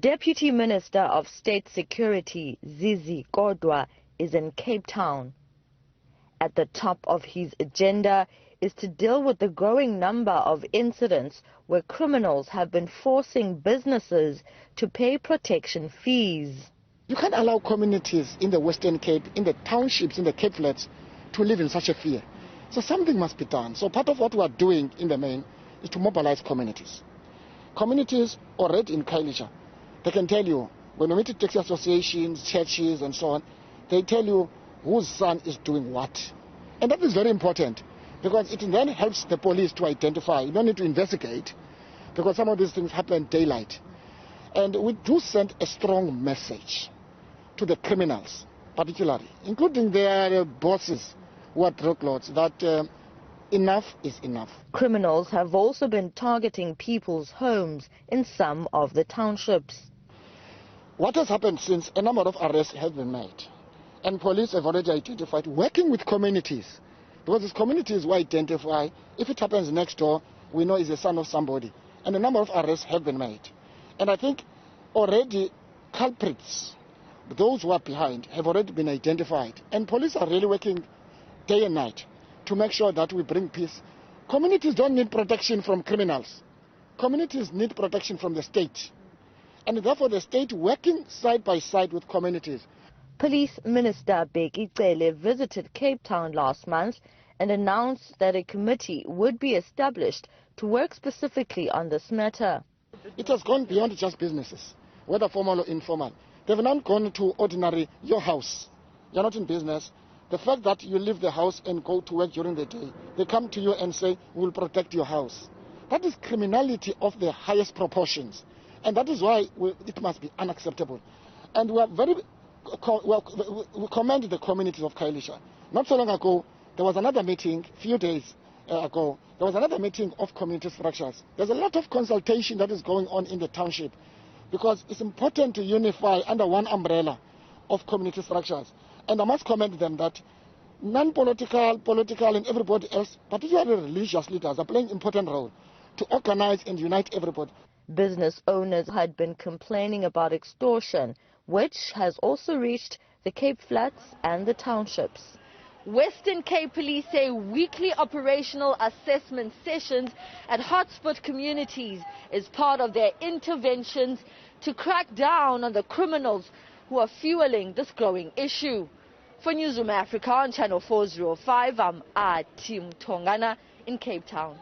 Deputy Minister of State Security Zizi Kodwa is in Cape Town. At the top of his agenda is to deal with the growing number of incidents where criminals have been forcing businesses to pay protection fees. You can't allow communities in the Western Cape, in the townships, in the Cape Flats, to live in such a fear. So something must be done. So part of what we are doing in the main is to mobilize communities. Communities already in Khayelitsha, they can tell you, when you meet taxi associations, churches and so on, they tell you whose son is doing what. And that is very important, because it then helps the police to identify. You don't need to investigate, because some of these things happen in daylight. And we do send a strong message to the criminals, particularly, including their bosses who are drug lords, that enough is enough. Criminals have also been targeting people's homes in some of the townships. What has happened since, a number of arrests have been made, and police have already identified, working with communities, because it's communities who identify, if it happens next door, we know it's the son of somebody, and a number of arrests have been made. And I think already culprits, those who are behind, have already been identified, and police are really working day and night to make sure that we bring peace. Communities don't need protection from criminals. Communities need protection from the state. And therefore the state working side by side with communities. Police Minister Bheki Cele visited Cape Town last month and announced that a committee would be established to work specifically on this matter. It has gone beyond just businesses, whether formal or informal. They've not gone to ordinary, your house. You're not in business. The fact that you leave the house and go to work during the day, they come to you and say, we'll protect your house. That is criminality of the highest proportions. And that is why it must be unacceptable. And we are we commend the communities of Khayelitsha. Not so long ago, there was another meeting, few days ago, there was another meeting of community structures. There's a lot of consultation that is going on in the township, because it's important to unify under one umbrella of community structures. And I must commend them that non-political, political and everybody else, particularly religious leaders, are playing an important role to organize and unite everybody. Business owners had been complaining about extortion, which has also reached the Cape Flats and the townships. Western Cape Police say weekly operational assessment sessions at hotspot communities is part of their interventions to crack down on the criminals who are fueling this growing issue. For Newsroom Africa on Channel 405, I'm Athi Mtongana in Cape Town.